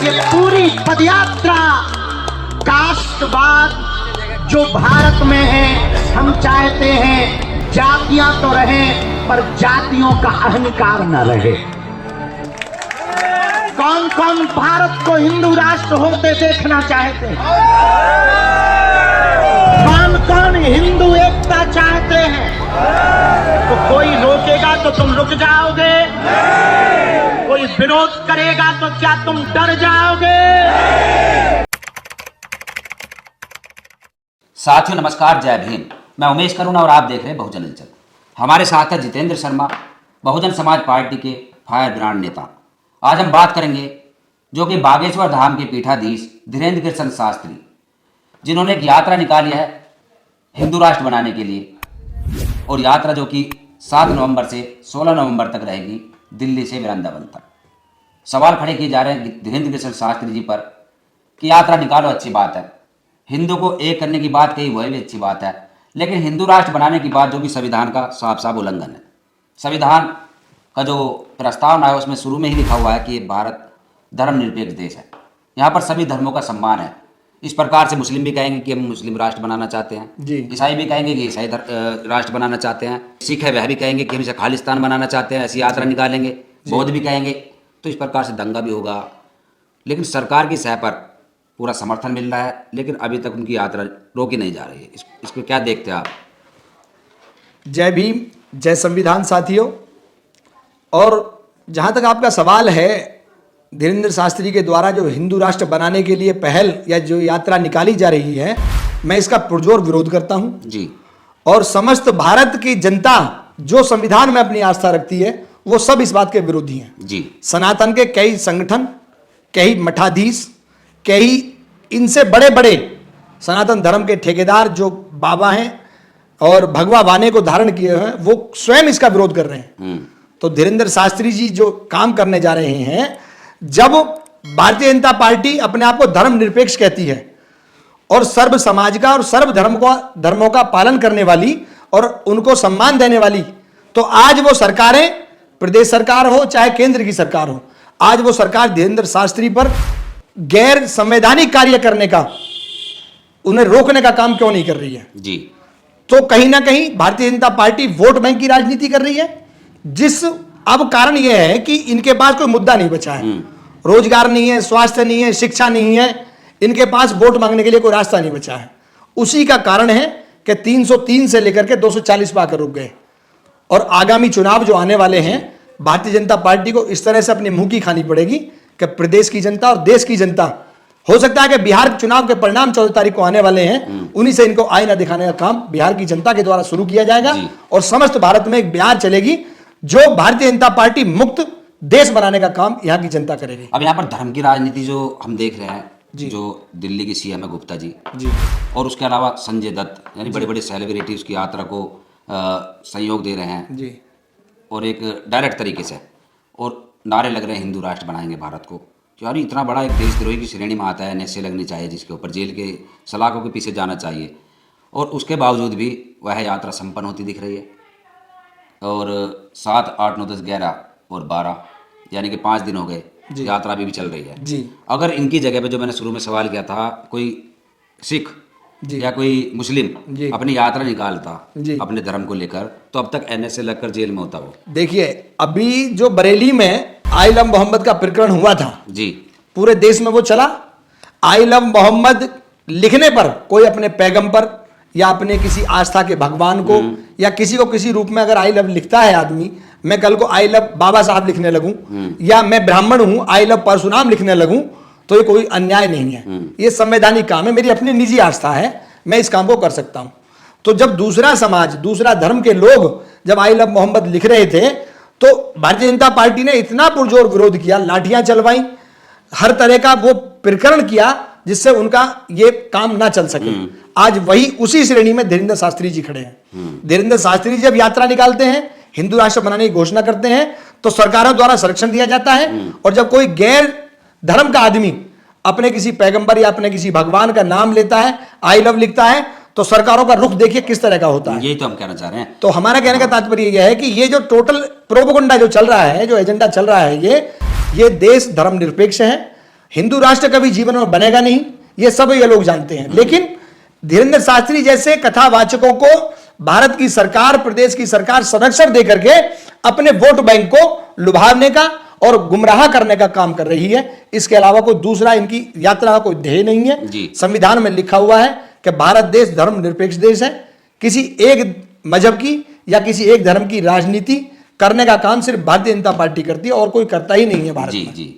ये पूरी पदयात्रा कास्टवाद जो भारत में है, हम चाहते हैं जातियां तो रहें पर जातियों का अहंकार न रहे। कौन कौन भारत को हिंदू राष्ट्र होते देखना चाहते हैं? कौन कौन हिंदू एकता चाहते हैं? तो कोई रोकेगा तो तुम रुक जाओगे, कोई विरोध करेगा तो क्या तुम डर जाओगे? साथियों नमस्कार, जय भीम। मैं उमेश करुणा और आप देख रहे हैं बहुजन हलचल। हमारे साथ है जितेंद्र शर्मा, बहुजन समाज पार्टी के फायर ब्रांड नेता। आज हम बात करेंगे जो कि बागेश्वर धाम के पीठाधीश धीरेन्द्र कृष्ण शास्त्री, जिन्होंने एक यात्रा निकाली है हिंदू राष्ट्र बनाने के लिए, और यात्रा जो कि 7 नवंबर से 16 नवंबर तक रहेगी दिल्ली से वृंदावन तक। सवाल खड़े किए जा रहे हैं धीरेन्द्र कृष्ण शास्त्री जी पर कि यात्रा निकालो, अच्छी बात है, हिंदू को एक करने की बात कही वह भी अच्छी बात है, लेकिन हिंदू राष्ट्र बनाने की बात जो कि संविधान का साफ साफ उल्लंघन है। संविधान का जो प्रस्तावना है उसमें शुरू में ही लिखा हुआ है कि भारत धर्मनिरपेक्ष देश है, यहाँ पर सभी धर्मों का सम्मान है। इस प्रकार से मुस्लिम भी कहेंगे कि हम मुस्लिम राष्ट्र बनाना चाहते हैं, ईसाई भी कहेंगे कि ईसाई राष्ट्र बनाना चाहते हैं, सिख है वह भी कहेंगे कि हम इसे खालिस्तान बनाना चाहते हैं, ऐसी यात्रा निकालेंगे, बौद्ध भी कहेंगे। तो इस प्रकार से दंगा भी होगा, लेकिन सरकार की सह पर पूरा समर्थन मिल रहा है, लेकिन अभी तक उनकी यात्रा रोकी नहीं जा रही है। इसको क्या देखते हैं आप? जय भीम, जय संविधान साथियों। और जहाँ तक आपका सवाल है, धीरेन्द्र शास्त्री के द्वारा जो हिंदू राष्ट्र बनाने के लिए पहल या जो यात्रा निकाली जा रही है, मैं इसका पुरजोर विरोध करता हूँ जी। और समस्त भारत की जनता जो संविधान में अपनी आस्था रखती है वो सब इस बात के विरोधी हैं जी। सनातन के कई संगठन, कई मठाधीश, कई इनसे बड़े बड़े सनातन धर्म के ठेकेदार जो बाबा हैं और भगवा बाने को धारण किए हैं, वो स्वयं इसका विरोध कर रहे हैं। तो धीरेन्द्र शास्त्री जी जो काम करने जा रहे हैं, जब भारतीय जनता पार्टी अपने आप को धर्मनिरपेक्ष कहती है और सर्व समाज का और सर्व धर्मों का पालन करने वाली और उनको सम्मान देने वाली, तो आज वो सरकारें, प्रदेश सरकार हो चाहे केंद्र की सरकार हो, आज वो सरकार धीरेन्द्र शास्त्री पर गैर संवैधानिक कार्य करने का, उन्हें रोकने का काम क्यों नहीं कर रही है जी। तो कहीं ना कहीं Bharatiya Janata party vote bank की राजनीति कर रही है, जिस अब कारण यह है कि इनके पास कोई मुद्दा नहीं बचा है। रोजगार नहीं है, स्वास्थ्य नहीं है, शिक्षा नहीं है, इनके पास वोट मांगने के लिए कोई रास्ता नहीं बचा है। उसी का कारण है कि 303 से लेकर के 240 पर आकर रुक गए। और आगामी चुनाव जो आने वाले हैं, भारतीय जनता पार्टी को इस तरह से अपनी मुंह की खानी पड़ेगी कि प्रदेश की जनता और देश की जनता, हो सकता है कि बिहार चुनाव के परिणाम 14 तारीख को आने वाले हैं, उन्हीं से इनको आईना दिखाने का काम बिहार की जनता के द्वारा शुरू किया जाएगा और समस्त भारत में एक बिहार चलेगी जो भारतीय जनता पार्टी मुक्त देश बनाने का काम यहाँ की जनता करेगी। अब यहाँ पर धर्म की राजनीति जो हम देख रहे हैं, जो दिल्ली की सीएम है गुप्ता जी, और उसके अलावा संजय दत्त, यानी बड़े बड़े सेलिब्रिटी उसकी यात्रा को सहयोग दे रहे हैं जी, और एक डायरेक्ट तरीके से, और नारे लग रहे हैं हिंदू राष्ट्र बनाएंगे भारत को। यार इतना बड़ा एक देशद्रोही की श्रेणी में आता है, NSA लगनी चाहिए, जिसके ऊपर जेल के सलाखों के पीछे जाना चाहिए, और उसके बावजूद भी वह यात्रा संपन्न होती दिख रही है। और 7, 8, 9, 10, 11 और 12 यानी कि 5 दिन हो गए, यात्रा अभी भी चल रही है जी। अगर इनकी जगह पे, जो मैंने शुरू में सवाल किया था, कोई सिख या कोई मुस्लिम अपनी यात्रा निकालता अपने धर्म को लेकर, तो अब तक NSA लगकर जेल में होता वो। देखिए, अभी जो बरेली में आई लव मोहम्मद का प्रकरण हुआ था जी, पूरे देश में वो चला। आई लव मोहम्मद लिखने पर कोई अपने पैगंबर या अपने किसी आस्था के भगवान को या किसी को किसी रूप में अगर आई लव लिखता है आदमी, मैं कल को आई लव बाबा साहब लिखने लगूं या मैं ब्राह्मण हूं आई लव परशुराम लिखने लगूं, तो ये कोई अन्याय नहीं है, ये संवैधानिक काम है, मेरी अपनी निजी आस्था है, मैं इस काम को कर सकता हूं। तो जब दूसरा समाज, दूसरा धर्म के लोग जब आई लव मोहम्मद लिख रहे थे, तो भारतीय जनता पार्टी ने इतना पुरजोर विरोध किया, लाठियां चलवाई, हर तरह का वो प्रकरण किया जिससे उनका ये काम ना चल सके। आज वही उसी श्रेणी में धीरेन्द्र शास्त्री जी खड़े हैं। धीरेन्द्र शास्त्री जी जब यात्रा निकालते हैं, हिंदू राष्ट्र बनाने की घोषणा करते हैं, तो सरकारों द्वारा संरक्षण दिया जाता है, और जब कोई गैर धर्म का आदमी अपने किसी पैगंबर या अपने किसी भगवान का नाम लेता है, आई लव लिखता है, तो सरकारों का रुख देखिए किस तरह का होता है। यही तो हम कहना चाह रहे हैं। तो हमारा कहने का तात्पर्य यह है कि ये जो टोटल प्रोपगंडा जो चल रहा है, जो एजेंडा चल रहा है, ये देश धर्मनिरपेक्ष है, हिंदू राष्ट्र कभी जीवन में बनेगा नहीं, ये सब ये लोग जानते हैं। लेकिन धीरेन्द्र शास्त्री जैसे कथावाचकों को भारत की सरकार, प्रदेश की सरकार संरक्षण देकर के अपने वोट बैंक को लुभावने का और गुमराह करने का काम कर रही है। इसके अलावा कोई दूसरा इनकी यात्रा का कोई ध्येय नहीं है। संविधान में लिखा हुआ है कि भारत देश धर्मनिरपेक्ष देश है। किसी एक मजहब की या किसी एक धर्म की राजनीति करने का काम सिर्फ भारतीय जनता पार्टी करती है और कोई करता ही नहीं है भारत में। जी,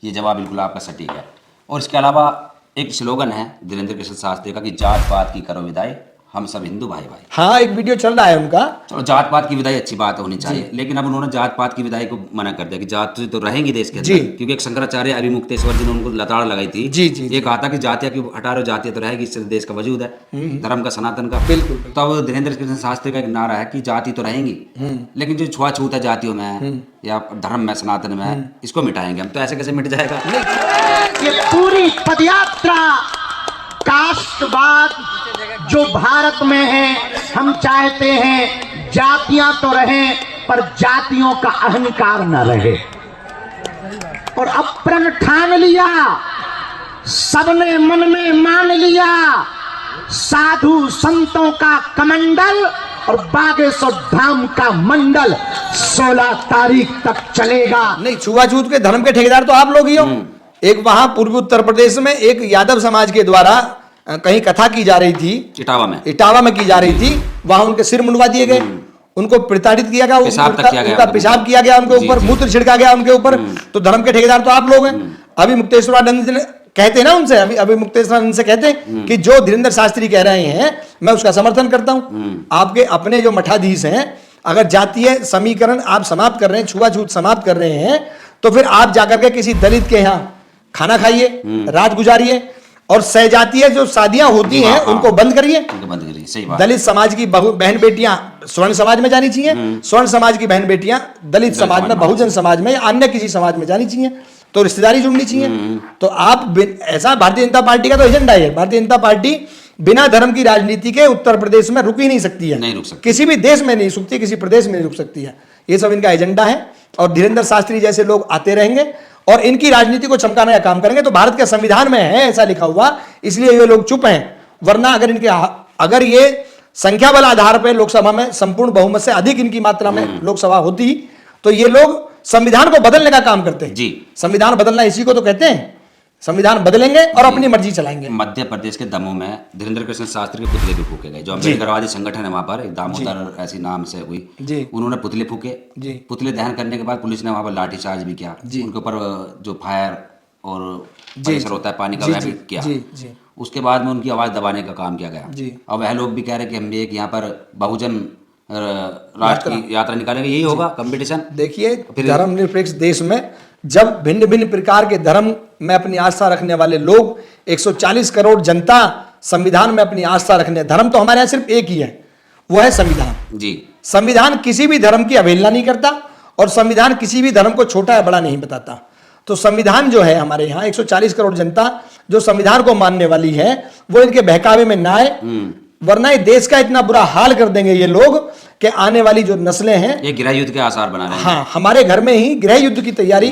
ये जवाब बिल्कुल आपका सटीक है। और इसके अलावा एक स्लोगन है धीरेन्द्र कृष्ण शास्त्री का कि जात पात की करो विदाई, हम सब हिंदू भाई भाई। हाँ, एक वीडियो चल रहा है उनका। चलो, जात पात की विदाई अच्छी बात होनी चाहिए, लेकिन अब उन्होंने जात पात की विदाई को मना कर दिया कि जात तो रहेंगी देश के अंदर, क्योंकि एक शंकराचार्य अभिमुक्तेश्वर जी ने उनको लताड़ लगाई थी। ये कहा था कि जातियां क्यों हटा रहे हो, जातियां तो रहेगी, इससे देश का वजूद है, धर्म का, सनातन का। बिल्कुल। तब धीरेन्द्र कृष्ण शास्त्री का एक नारा है कि जाति तो रहेंगी, लेकिन जो छुआछूत है जातियों में या धर्म में, सनातन में, इसको मिटाएंगे हम। तो ऐसे कैसे मिट जाएगा? ये पूरी पदयात्रा कास्टवाद जो भारत में है, हम चाहते हैं जातियां तो रहें पर जातियों का अहंकार न रहे। और अब प्रण ठान लिया, सबने मन में मान लिया, साधु संतों का कमंडल और बागेश्वर धाम का मंडल 16 तारीख तक चलेगा। नहीं, छुआछूत के धर्म के ठेकेदार तो आप लोग ही हो। एक वहां पूर्वी उत्तर प्रदेश में एक यादव समाज के द्वारा कहीं कथा की जा रही थी, इटावा में की जा रही थी। वहां उनके सिर मुंडवा दिए गए, उनको प्रताड़ित किया गया, उनका पेशाब किया गया उनके ऊपर, मूत्र छिड़का गया उनके ऊपर। तो धर्म के ठेकेदार तो आप लोग हैं। अभी मुक्तेश्वरानंद कहते हैं ना उनसे, अभी मुक्तेश्वरानंद से कहते हैं कि जो धीरेन्द्र शास्त्री कह रहे हैं मैं उसका समर्थन करता हूं। आपके अपने जो मठाधीश हैं, अगर जातीय समीकरण आप समाप्त कर रहे हैं, छुआछूत समाप्त कर रहे हैं, तो फिर आप जाकर के किसी दलित के यहाँ खाना खाइए, रात गुजारिए, और सहजातीय जो शादियां होती हैं उनको बंद करिए। सही बात। दलित समाज की बहन बेटियां स्वर्ण समाज में जानी चाहिए, स्वर्ण समाज की बहन बेटियां दलित समाज में, बहुजन समाज में या अन्य किसी समाज में जानी चाहिए, तो रिश्तेदारी जुड़नी चाहिए। तो आप ऐसा भारतीय जनता पार्टी का तो एजेंडा है। भारतीय जनता पार्टी बिना धर्म की राजनीति के उत्तर प्रदेश में रुक ही नहीं सकती है, नहीं रुक सकती, किसी भी देश में नहीं रुकती, किसी प्रदेश में नहीं रुक सकती है। ये सब इनका एजेंडा है और धीरेन्द्र शास्त्री जैसे लोग आते रहेंगे और इनकी राजनीति को चमकाने का काम करेंगे। तो भारत के संविधान में है ऐसा लिखा हुआ, इसलिए ये लोग चुप हैं। वरना अगर ये संख्या बल आधार पर लोकसभा में संपूर्ण बहुमत से अधिक इनकी मात्रा में लोकसभा होती, तो ये लोग संविधान को बदलने का काम करते हैं। जी, संविधान बदलना इसी को तो कहते हैं। संविधान बदलेंगे और अपनी मर्जी चलाएंगे। मध्य प्रदेश के दमोह में धीरेन्द्र कृष्ण शास्त्री के पुतले भी फूके गए। जो अम्बेडकरवादी संगठन है वहां पर, एक दामोदर ऐसी नाम से हुई, उन्होंने पुतले फूके। पुतले दहन करने के बाद पुलिस ने वहां पर लाठीचार्ज भी किया, उनके ऊपर जो फायर और प्रेशर होता है पानी का, वह भी किया। उसके बाद में उनकी आवाज दबाने का काम किया गया। और वह लोग भी कह रहे कि हम भी एक यहाँ पर बहुजन राष्ट्र की यात्रा निकालेंगे, यही होगा कंपटीशन। देखिए, धर्मनिरपेक्ष देश में जब भिन्न भिन्न प्रकार के धर्म में अपनी आस्था रखने वाले लोग, 140 करोड़ जनता संविधान में अपनी आस्था रखने, धर्म तो हमारे यहाँ सिर्फ एक ही है, वो है संविधान। जी, संविधान किसी भी धर्म की अवहेलना नहीं करता और संविधान किसी भी धर्म को छोटा या बड़ा नहीं बताता। तो संविधान जो है हमारे यहाँ 140 करोड़ जनता जो संविधान को मानने वाली है, वो इनके बहकावे में ना आए, वरना ये देश का इतना बुरा हाल कर देंगे ये लोग कि आने वाली जो नस्लें हैं, ये गृह युद्ध के आसार बना रहे हैं। हाँ, हमारे घर में ही गृह युद्ध की तैयारी।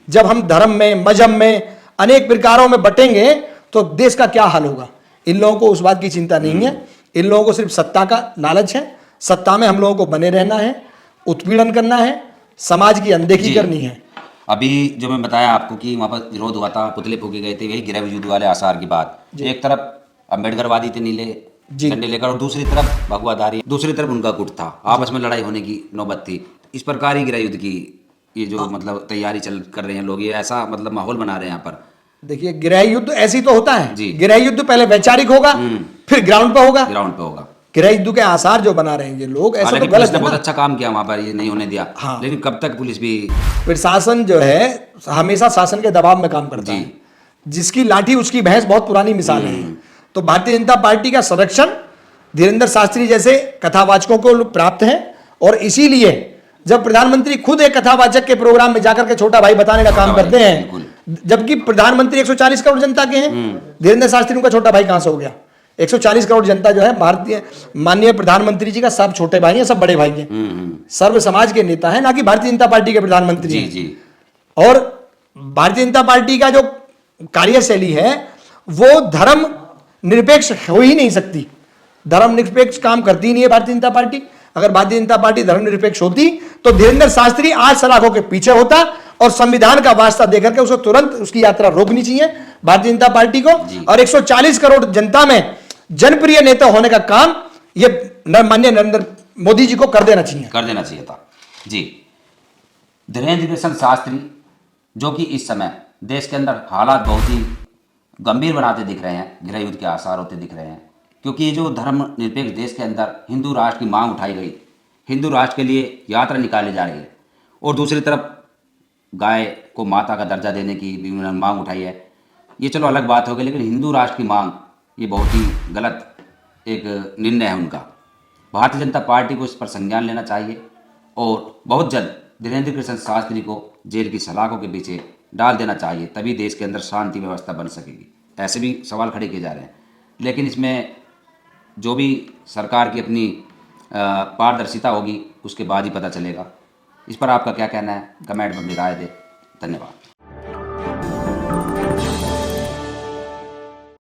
जब हम धर्म में, मजहब में, अनेक प्रकारों में बटेंगे तो देश का क्या हाल होगा। इन लोगों को उस बात की चिंता नहीं है। इन लोगों को सिर्फ सत्ता का लालच है। सत्ता में हम लोगों को बने रहना है, उत्पीड़न करना है, समाज की अनदेखी करनी है। अभी जो मैं बताया आपको कि वहां पर विरोध हुआ था, पुतले फूके गए थे, यही गृह युद्ध वाले आसार की बात। एक तरफ अम्बेडकरवादी थे नीले झंडे लेकर, और दूसरी तरफ भगवाधारी, दूसरी तरफ उनका गुट था। आपस में लड़ाई होने की नौबत थी। इस प्रकार ही गृह युद्ध की ये जो मतलब तैयारी कर रहे हैं लोग, ये ऐसा मतलब माहौल बना रहे हैं यहाँ पर। देखिए, गृह युद्ध ऐसी तो होता है। गृह युद्ध पहले वैचारिक होगा, फिर ग्राउंड पे होगा। गृह युद्ध के आसार जो बना रहे हैं ये लोग, ऐसा तो गलत है। बहुत अच्छा काम किया वहां पर, ये नहीं होने दिया। हाँ। लेकिन कब तक पुलिस भी, प्रशासन जो है हमेशा शासन के दबाव में काम करता है। जिसकी लाठी उसकी भैंस बहुत पुरानी मिसाल है। तो भारतीय जनता पार्टी का संरक्षण धीरेन्द्र शास्त्री जैसे कथावाचकों को प्राप्त है, और इसीलिए जब प्रधानमंत्री खुद एक कथावाचक के प्रोग्राम में जाकर के छोटा भाई बताने का काम करते हैं, जबकि प्रधानमंत्री 140 करोड़ जनता के हैं, धीरेन्द्र शास्त्री उनका छोटा भाई कहां से हो गया। 140 करोड़ जनता जो है भारतीय माननीय प्रधानमंत्री जी का सब छोटे भाई हैं, सब बड़े भाई हैं, सर्व समाज के नेता हैं, ना कि भारतीय जनता पार्टी के प्रधानमंत्री। और भारतीय जनता पार्टी का जो कार्यशैली है वो धर्म निरपेक्ष हो ही नहीं सकती। धर्म निरपेक्ष काम करती ही नहीं है भारतीय जनता पार्टी। अगर भारतीय जनता पार्टी धर्मनिरपेक्ष होती तो धीरेन्द्र शास्त्री आज सलाखों के पीछे होता और संविधान का वास्ता देकर के उसको तुरंत उसकी यात्रा रोकनी चाहिए भारतीय जनता पार्टी को। और 140 करोड़ जनता में जनप्रिय नेता होने का काम ये माननीय नरेंद्र मोदी जी को कर देना चाहिए था जी। धीरेन्द्र कृष्ण शास्त्री जो कि इस समय देश के अंदर हालात बहुत ही गंभीर बनाते दिख रहे हैं, गृह युद्ध के आसार होते दिख रहे हैं, क्योंकि ये जो धर्मनिरपेक्ष देश के अंदर हिंदू राष्ट्र की मांग उठाई गई, हिंदू राष्ट्र के लिए यात्रा निकाली जा रही है, और दूसरी तरफ गाय को माता का दर्जा देने की भी उन्होंने मांग उठाई है। ये चलो अलग बात हो गई, लेकिन हिंदू राष्ट्र की मांग ये बहुत ही गलत एक निर्णय है उनका। भारतीय जनता पार्टी को इस पर संज्ञान लेना चाहिए और बहुत जल्द धीरेन्द्र कृष्ण शास्त्री को जेल की सलाखों के पीछे डाल देना चाहिए, तभी देश के अंदर शांति व्यवस्था बन सकेगी। ऐसे भी सवाल खड़े किए जा रहे हैं, लेकिन इसमें जो भी सरकार की अपनी पारदर्शिता होगी उसके बाद ही पता चलेगा। इस पर आपका क्या कहना है? कमेंट में अपनी राय दें। धन्यवाद।